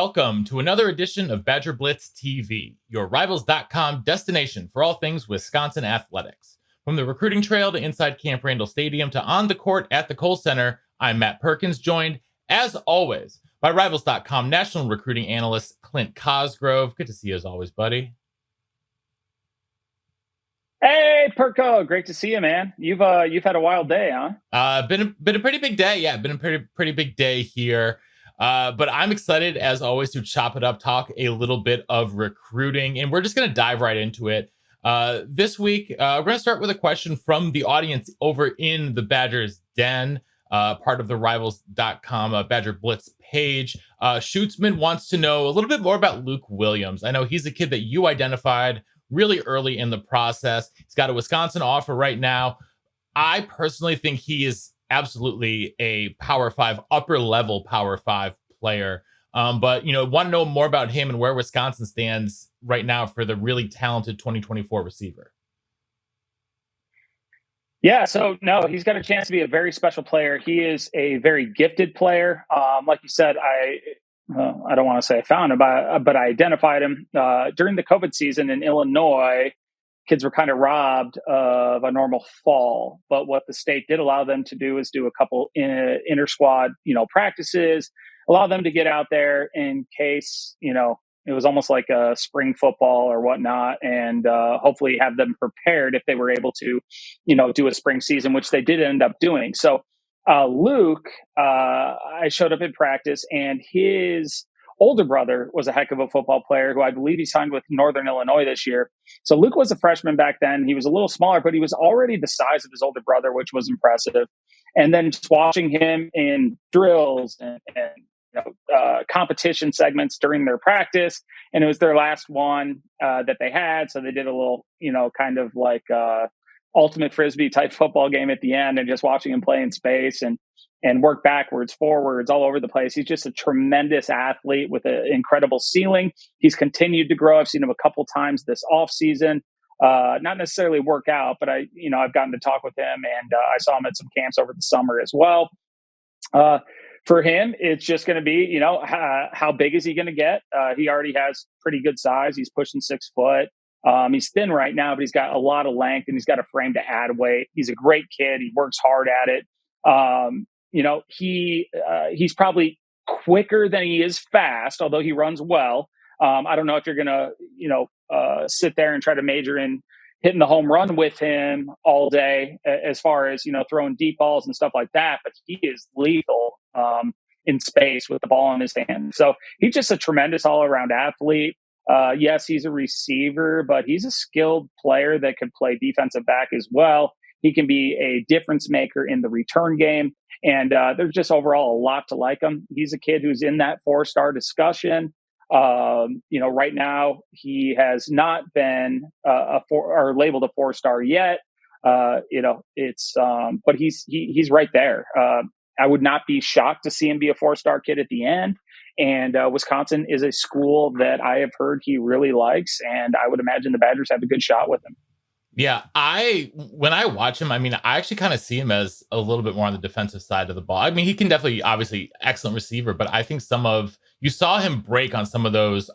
welcome to another edition of Badger Blitz TV, your Rivals.com destination for all things Wisconsin athletics. From the recruiting trail to inside Camp Randall Stadium to on the court at the Kohl Center, I'm Matt Perkins, joined, as always, by Rivals.com national recruiting analyst Clint Cosgrove. Good to see you as always, buddy. Hey, Perko, great to see you, man. You've had a wild day, huh? Been a pretty big day. Yeah, been a pretty big day here. But I'm excited, as always, to chop it up, talk a little bit of recruiting, and we're just going to dive right into it. This week, we're going to start with a question from the audience over in the Badgers Den, part of the Rivals.com Badger Blitz page. Shootsman wants to know a little bit more about Luke Williams. I know he's a kid that you identified really early in the process. He's got a Wisconsin offer right now. I personally think he is absolutely a Power 5, upper level Power 5 player. But, want to know more about him and where Wisconsin stands right now for the really talented 2024 receiver. Yeah, so no, he's got a chance to be a very special player. He is a very gifted player. Like you said, I don't want to say I found him, but I identified him during the COVID season in Illinois. Kids were kind of robbed of a normal fall, but what the state did allow them to do is do a couple inter squad, practices, allow them to get out there in case, it was almost like a spring football or whatnot, and hopefully have them prepared if they were able to, do a spring season, which they did end up doing. So Luke, I showed up in practice, and his older brother was a heck of a football player who I believe he signed with Northern Illinois this year. So Luke was a freshman back then. He was a little smaller, but he was already the size of his older brother, which was impressive. And then just watching him in drills and competition segments during their practice, and it was their last one that they had. So they did a little, kind of like ultimate Frisbee type football game at the end, and just watching him play in space and work backwards, forwards, all over the place. He's just a tremendous athlete with an incredible ceiling. He's continued to grow. I've seen him a couple times this off season. Not necessarily work out, but I've gotten to talk with him, and I saw him at some camps over the summer as well. For him, it's just going to be, how big is he going to get? He already has pretty good size. He's pushing 6 foot. He's thin right now, but he's got a lot of length, and he's got a frame to add weight. He's a great kid. He works hard at it. He's probably quicker than he is fast, although he runs well. I don't know if you're going to, sit there and try to major in hitting the home run with him all day as far as, throwing deep balls and stuff like that. But he is lethal in space with the ball in his hand. So he's just a tremendous all-around athlete. Yes, he's a receiver, but he's a skilled player that could play defensive back as well. He can be a difference maker in the return game. And there's just overall a lot to like him. He's a kid who's in that 4-star discussion. Right now he has not been labeled a 4-star yet. But he's right there. I would not be shocked to see him be a 4-star kid at the end. And Wisconsin is a school that I have heard he really likes, and I would imagine the Badgers have a good shot with him. Yeah, when I watch him, I actually kind of see him as a little bit more on the defensive side of the ball. He can definitely, obviously, excellent receiver, but I think you saw him break on some of those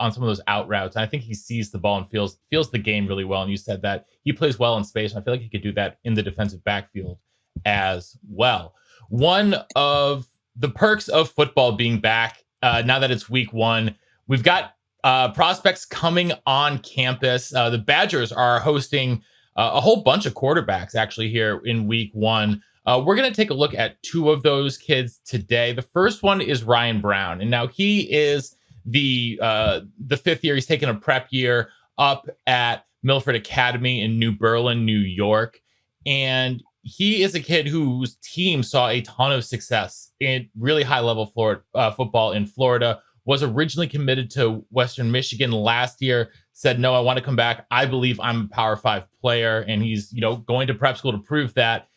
out routes, and I think he sees the ball and feels the game really well. And you said that he plays well in space, and I feel like he could do that in the defensive backfield as well. One of the perks of football being back, now that it's week 1, we've got prospects coming on campus. The Badgers are hosting a whole bunch of quarterbacks actually here in week 1. We're going to take a look at 2 of those kids today. The first one is Ryan Browne. And now he is the 5th year. He's taken a prep year up at Milford Academy in New Berlin, New York. And he is a kid whose team saw a ton of success in really high level football in Florida, was originally committed to Western Michigan last year, said, no, I want to come back. I believe I'm a Power 5 player. And he's, going to prep school to prove that.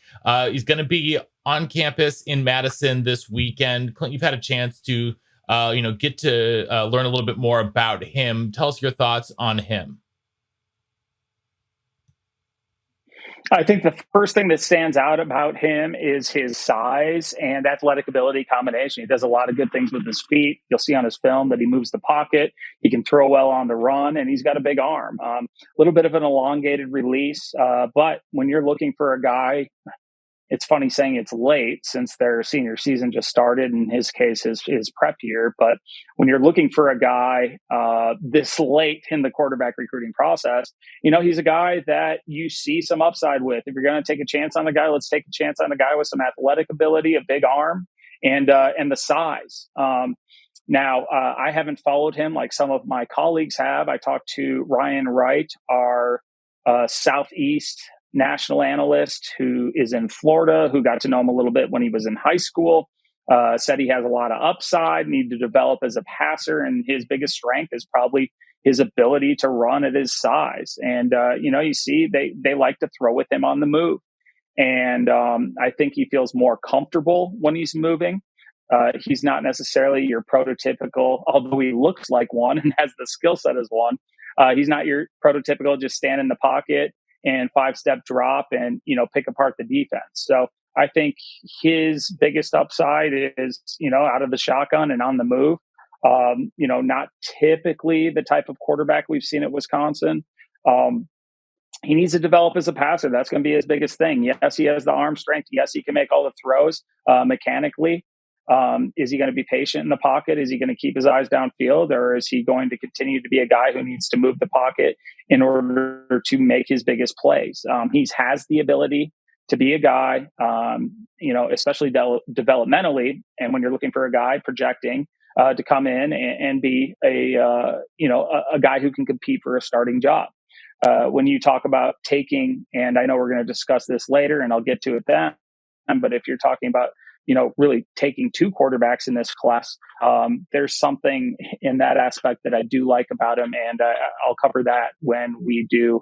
He's going to be on campus in Madison this weekend. Clint, you've had a chance to, get to learn a little bit more about him. Tell us your thoughts on him. I think the first thing that stands out about him is his size and athletic ability combination. He does a lot of good things with his feet. You'll see on his film that he moves the pocket. He can throw well on the run, and he's got a big arm. A little bit of an elongated release, but when you're looking for a guy, it's funny saying it's late since their senior season just started. In his case, his prep year. But when you're looking for a guy this late in the quarterback recruiting process, he's a guy that you see some upside with. If you're going to take a chance on a guy, let's take a chance on a guy with some athletic ability, a big arm, and the size. Now, I haven't followed him like some of my colleagues have. I talked to Ryan Wright, our Southeast national analyst who is in Florida, who got to know him a little bit when he was in high school, said he has a lot of upside, need to develop as a passer, and his biggest strength is probably his ability to run at his size. And, you see they like to throw with him on the move. And I think he feels more comfortable when he's moving. He's not necessarily your prototypical, although he looks like one and has the skill set as one. He's not your prototypical just stand in the pocket and 5-step drop and, pick apart the defense. So I think his biggest upside is, out of the shotgun and on the move. Not typically the type of quarterback we've seen at Wisconsin. He needs to develop as a passer. That's going to be his biggest thing. Yes, he has the arm strength. Yes, he can make all the throws mechanically. Is he going to be patient in the pocket? Is he going to keep his eyes downfield, or is he going to continue to be a guy who needs to move the pocket in order to make his biggest plays? He has the ability to be a guy, especially developmentally. And when you're looking for a guy projecting to come in and be a guy who can compete for a starting job. When you talk about taking, and I know we're going to discuss this later, and I'll get to it then. But if you're talking about really taking 2 quarterbacks in this class, there's something in that aspect that I do like about him. And I'll cover that when we do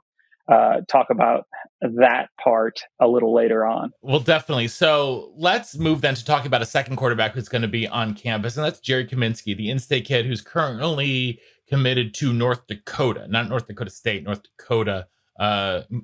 talk about that part a little later on. Well, definitely. So let's move then to talking about a second quarterback who's going to be on campus, and that's Jerry Kaminski, the in-state kid who's currently committed to North Dakota, not North Dakota State, North Dakota.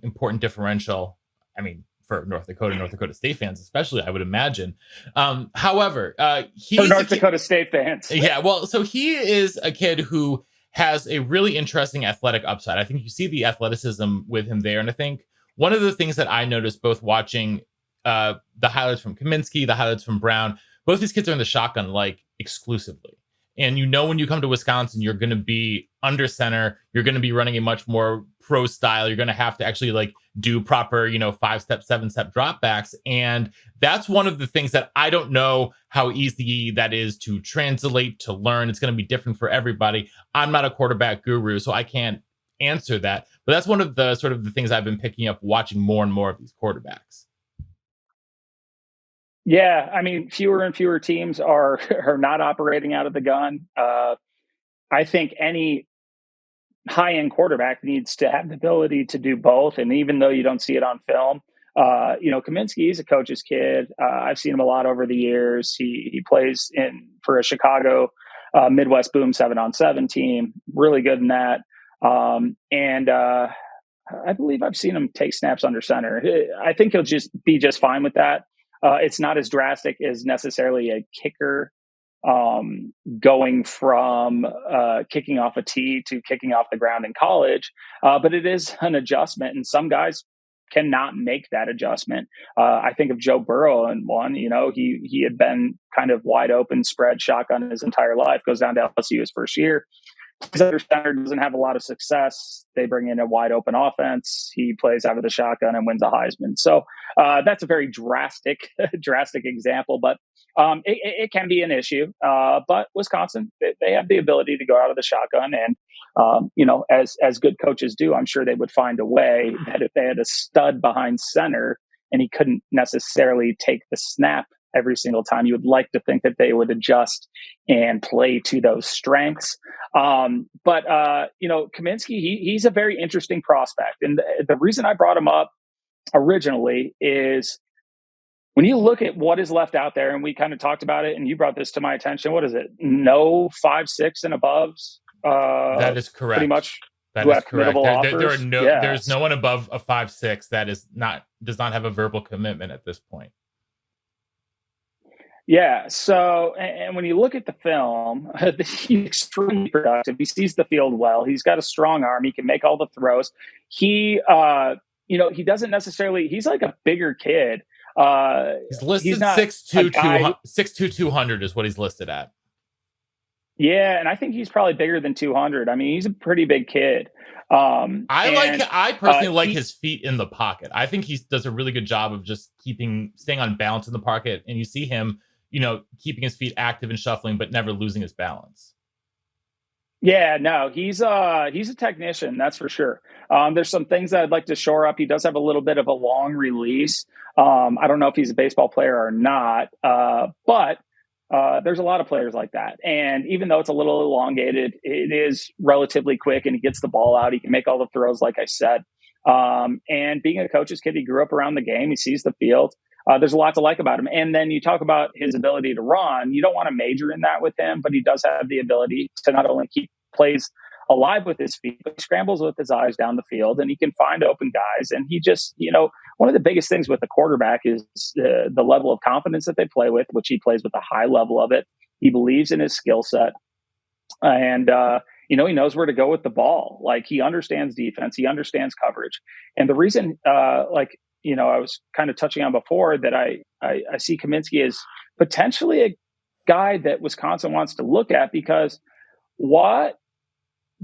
Important differential. I mean, for North Dakota State fans, especially, I would imagine. However, he's for North Dakota State fans. Yeah, well, so he is a kid who has a really interesting athletic upside. I think you see the athleticism with him there. And I think one of the things that I noticed both watching the highlights from Kaminski, the highlights from Browne, both these kids are in the shotgun like exclusively. And when you come to Wisconsin, you're going to be under center. You're going to be running a much more pro style. You're going to have to actually do proper, 5-step, 7-step dropbacks. And that's one of the things that I don't know how easy that is to translate, to learn. It's going to be different for everybody. I'm not a quarterback guru, so I can't answer that. But that's one of the sort of the things I've been picking up watching more and more of these quarterbacks. Yeah, I mean, fewer and fewer teams are not operating out of the gun. I think any high-end quarterback needs to have the ability to do both. And even though you don't see it on film, Kaminski, he's a coach's kid. I've seen him a lot over the years. He plays for a Chicago Midwest Boom 7-on-7 team. Really good in that. And I believe I've seen him take snaps under center. I think he'll just be just fine with that. It's not as drastic as necessarily a kicker going from kicking off a tee to kicking off the ground in college. But it is an adjustment, and some guys cannot make that adjustment. I think of Joe Burrow in one. He had been kind of wide open, spread shotgun his entire life, goes down to LSU his first year. His under center doesn't have a lot of success. They bring in a wide open offense. He plays out of the shotgun and wins a Heisman. So that's a very drastic example, but it can be an issue. But Wisconsin, they have the ability to go out of the shotgun, and as good coaches do, I'm sure they would find a way that if they had a stud behind center and he couldn't necessarily take the snap every single time, you would like to think that they would adjust and play to those strengths. But Kaminski, he's a very interesting prospect. And the reason I brought him up originally is when you look at what is left out there, and we kind of talked about it, and you brought this to my attention. What is it? No 5'6" and aboves. That is correct. Pretty much That who is have correct. committable There are offers. no there's Yes. no one above a 5'6" that does not have a verbal commitment at this point. Yeah. So, and when you look at the film, he's extremely productive. He sees the field well. He's got a strong arm. He can make all the throws. He, he doesn't necessarily. He's like a bigger kid. He's He's listed not a guy. 6'2", 200 is what he's listed at. Yeah, and I think he's probably bigger than 200. I mean, he's a pretty big kid. And I personally like he his feet in the pocket. I think he does a really good job of just staying on balance in the pocket. And you see him, keeping his feet active and shuffling, but never losing his balance. Yeah, no, he's a technician, that's for sure. There's some things that I'd like to shore up. He does have a little bit of a long release. I don't know if he's a baseball player or not, but there's a lot of players like that. And even though it's a little elongated, it is relatively quick, and he gets the ball out. He can make all the throws, like I said. And being a coach's kid, he grew up around the game. He sees the field. There's a lot to like about him. And then you talk about his ability to run. You don't want to major in that with him, but he does have the ability to not only keep plays alive with his feet, but he scrambles with his eyes down the field, and he can find open guys. And he just, one of the biggest things with the quarterback is the level of confidence that they play with, which he plays with a high level of it. He believes in his skill set. And, he knows where to go with the ball. Like, he understands defense, he understands coverage. And the reason, I was kind of touching on before that I see Kaminski as potentially a guy that Wisconsin wants to look at, because what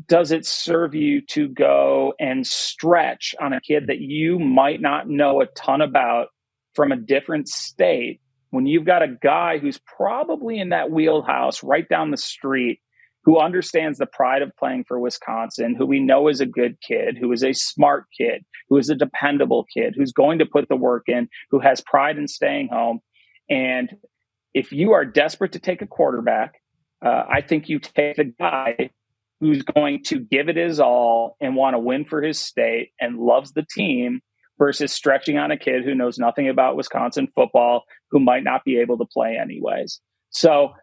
does it serve you to go and stretch on a kid that you might not know a ton about from a different state when you've got a guy who's probably in that wheelhouse right down the street, who understands the pride of playing for Wisconsin, who we know is a good kid, who is a smart kid, who is a dependable kid, who's going to put the work in, who has pride in staying home. And if you are desperate to take a quarterback, I think you take the guy who's going to give it his all and want to win for his state and loves the team, versus stretching on a kid who knows nothing about Wisconsin football, who might not be able to play anyways. So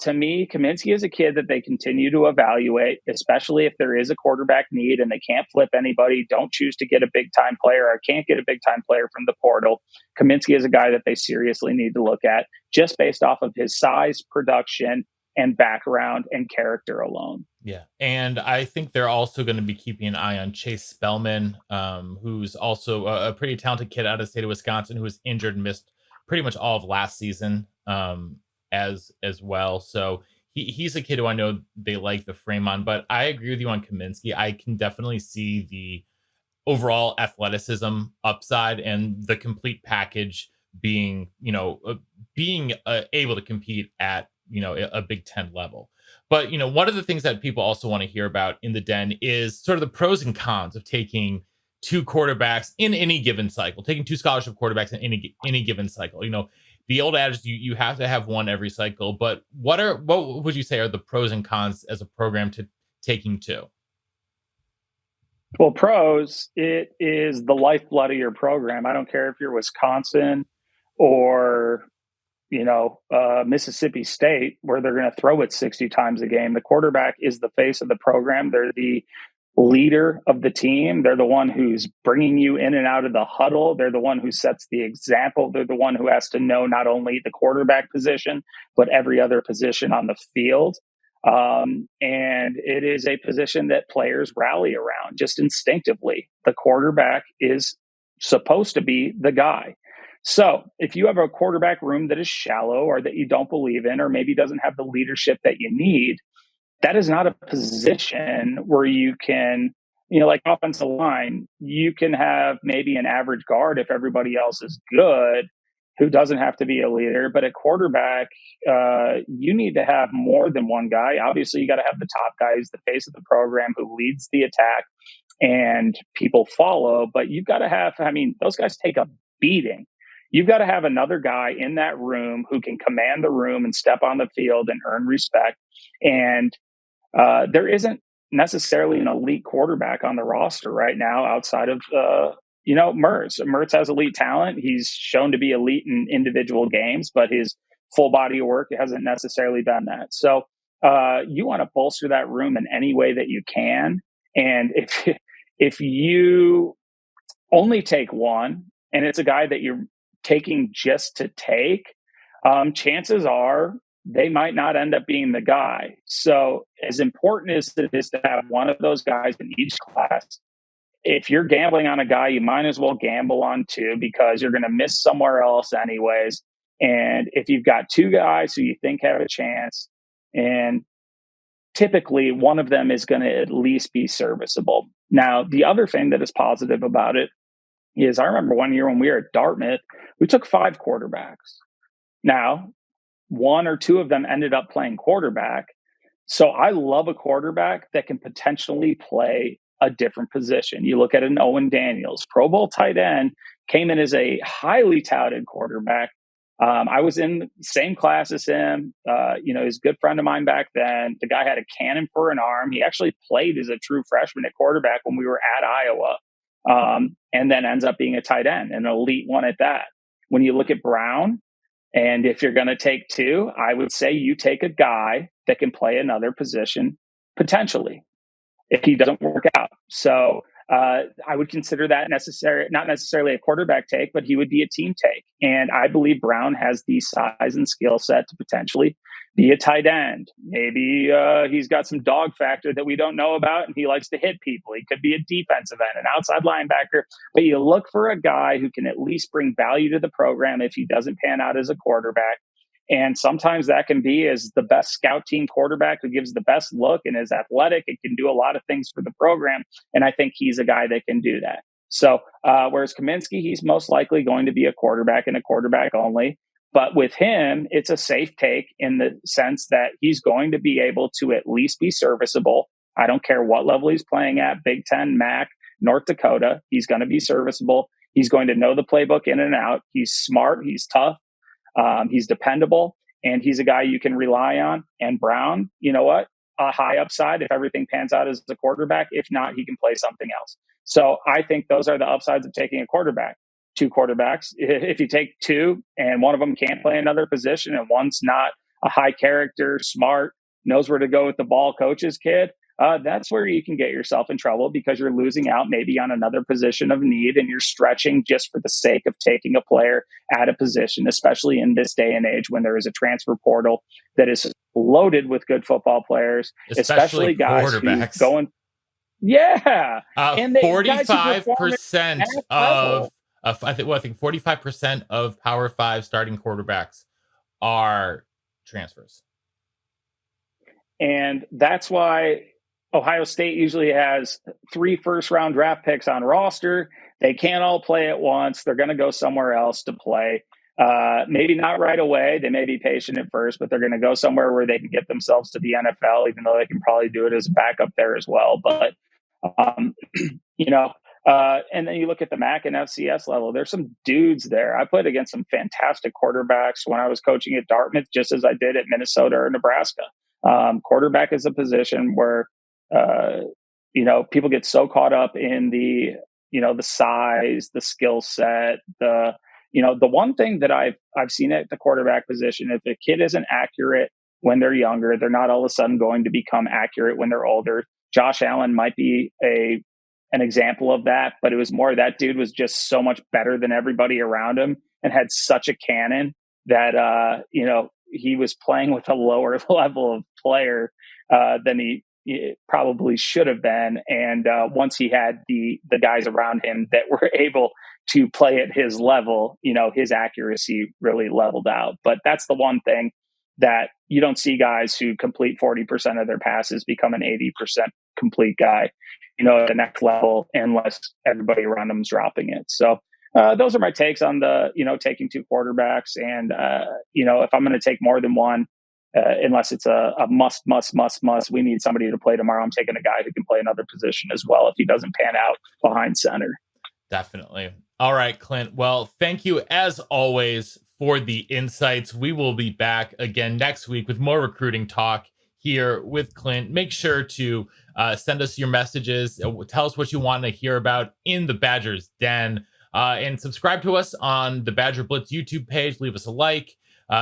to me, Kaminski is a kid that they continue to evaluate, especially if there is a quarterback need and they can't flip anybody, don't choose to get a big time player, or can't get a big time player from the portal. Kaminski is a guy that they seriously need to look at, just based off of his size, production, and background and character alone. Yeah. And I think they're also going to be keeping an eye on Chase Spellman, who's also a pretty talented kid out of the state of Wisconsin, who was injured and missed pretty much all of last season, as well. So he's a kid who I know they like the frame on, but I agree with you on Kaminski. I can definitely see the overall athleticism upside and the complete package being, able to compete at, a Big Ten level. But, one of the things that people also want to hear about in the Den is sort of the pros and cons of taking two quarterbacks in any given cycle, taking two scholarship quarterbacks in any given cycle. The old adage, you have to have one every cycle, but what would you say are the pros and cons as a program to taking two? Well, pros, it is the lifeblood of your program. I don't care if you're Wisconsin or, Mississippi State, where they're going to throw it 60 times a game. The quarterback is the face of the program. They're the leader of the team. They're the one who's bringing you in and out of the huddle. They're the one who sets the example. They're the one who has to know not only the quarterback position, but every other position on the field. And it is a position that players rally around just instinctively. The quarterback is supposed to be the guy. So if you have a quarterback room that is shallow, or that you don't believe in, or maybe doesn't have the leadership that you need, that is not a position where you can, like offensive line, you can have maybe an average guard if everybody else is good, who doesn't have to be a leader. But at quarterback, you need to have more than one guy. Obviously, you got to have the top guy who's the face of the program, who leads the attack and people follow. But you've got to have, those guys take a beating. You've got to have another guy in that room who can command the room and step on the field and earn respect. And there isn't necessarily an elite quarterback on the roster right now outside of, Mertz. Mertz has elite talent. He's shown to be elite in individual games, but his full body of work hasn't necessarily been that. So you want to bolster that room in any way that you can. And if you only take one and it's a guy that you're taking just to take, chances are they might not end up being the guy. So, as important as it is to have one of those guys in each class, if you're gambling on a guy, you might as well gamble on two because you're going to miss somewhere else, anyways. And if you've got two guys who you think have a chance, and typically one of them is going to at least be serviceable. Now, the other thing that is positive about it is I remember one year when we were at Dartmouth, we took 5 quarterbacks. Now, one or two of them ended up playing quarterback. So I love a quarterback that can potentially play a different position. You look at an Owen Daniels, Pro Bowl tight end, came in as a highly touted quarterback. I was in the same class as him. He's a good friend of mine back then. The guy had a cannon for an arm. He actually played as a true freshman at quarterback when we were at Iowa, and then ends up being a tight end, an elite one at that. When you look at Browne, and if you're going to take two, I would say you take a guy that can play another position potentially if he doesn't work out. So I would consider that not necessarily a quarterback take, but he would be a team take. And I believe Browne has the size and skill set to potentially be a tight end. Maybe he's got some dog factor that we don't know about, and he likes to hit people. He could be a defensive end, an outside linebacker. But you look for a guy who can at least bring value to the program if he doesn't pan out as a quarterback. And sometimes that can be as the best scout team quarterback who gives the best look and is athletic and can do a lot of things for the program. And I think he's a guy that can do that. So whereas Kaminski, he's most likely going to be a quarterback and a quarterback only. But with him, it's a safe take in the sense that he's going to be able to at least be serviceable. I don't care what level he's playing at, Big Ten, MAC, North Dakota. He's going to be serviceable. He's going to know the playbook in and out. He's smart. He's tough. He's dependable, and he's a guy you can rely on. And Browne, you know what? A high upside if everything pans out as a quarterback. If not, he can play something else. So I think those are the upsides of taking a quarterback. 2 quarterbacks. If you take 2 and one of them can't play another position and one's not a high character, smart, knows where to go with the ball coach's kid, that's where you can get yourself in trouble because you're losing out maybe on another position of need and you're stretching just for the sake of taking a player at a position, especially in this day and age when there is a transfer portal that is loaded with good football players, especially guys who's going. Yeah. And 45% of I think 45% of Power 5 starting quarterbacks are transfers. And that's why Ohio State usually has 3 first-round draft picks on roster. They can't all play at once. They're going to go somewhere else to play. Maybe not right away. They may be patient at first, but they're going to go somewhere where they can get themselves to the NFL, even though they can probably do it as a backup there as well. But, and then you look at the MAC and FCS level, there's some dudes there. I played against some fantastic quarterbacks when I was coaching at Dartmouth, just as I did at Minnesota or Nebraska. Quarterback is a position where, people get so caught up in the size, the skill set, the one thing that I've seen at the quarterback position, if a kid isn't accurate when they're younger, they're not all of a sudden going to become accurate when they're older. Josh Allen might be an example of that, but it was more that dude was just so much better than everybody around him and had such a cannon that, he was playing with a lower level of player than he probably should have been. And once he had the guys around him that were able to play at his level, his accuracy really leveled out. But that's the one thing that you don't see guys who complete 40% of their passes become an 80% complete guy, at the next level, unless everybody around them is dropping it. So those are my takes on the, taking 2 quarterbacks. And, if I'm going to take more than one, unless it's a must, we need somebody to play tomorrow, I'm taking a guy who can play another position as well if he doesn't pan out behind center. Definitely. All right, Clint. Well, thank you as always for the insights. We will be back again next week with more recruiting talk here with Clint. Make sure to send us your messages. Tell us what you want to hear about in the Badgers Den. And subscribe to us on the Badger Blitz YouTube page. Leave us a like.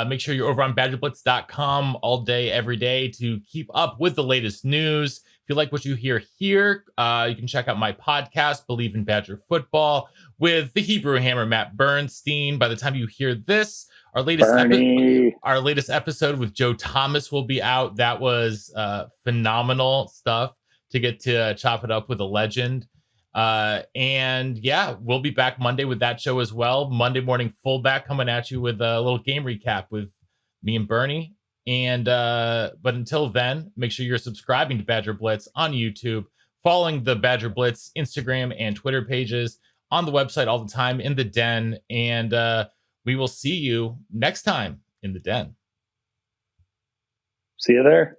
Make sure you're over on badgerblitz.com all day, every day to keep up with the latest news. If you like what you hear here, you can check out my podcast, Believe in Badger Football, with the Hebrew Hammer, Matt Bernstein. By the time you hear this, our latest Bernie. our latest episode with Joe Thomas will be out. That was phenomenal stuff to get to chop it up with a legend. And yeah, we'll be back Monday with that show as well. Monday morning fullback coming at you with a little game recap with me and Bernie. And but until then, make sure you're subscribing to Badger Blitz on YouTube, following the Badger Blitz Instagram and Twitter pages, on the website all the time, in the den. And we will see you next time in the den. See you there.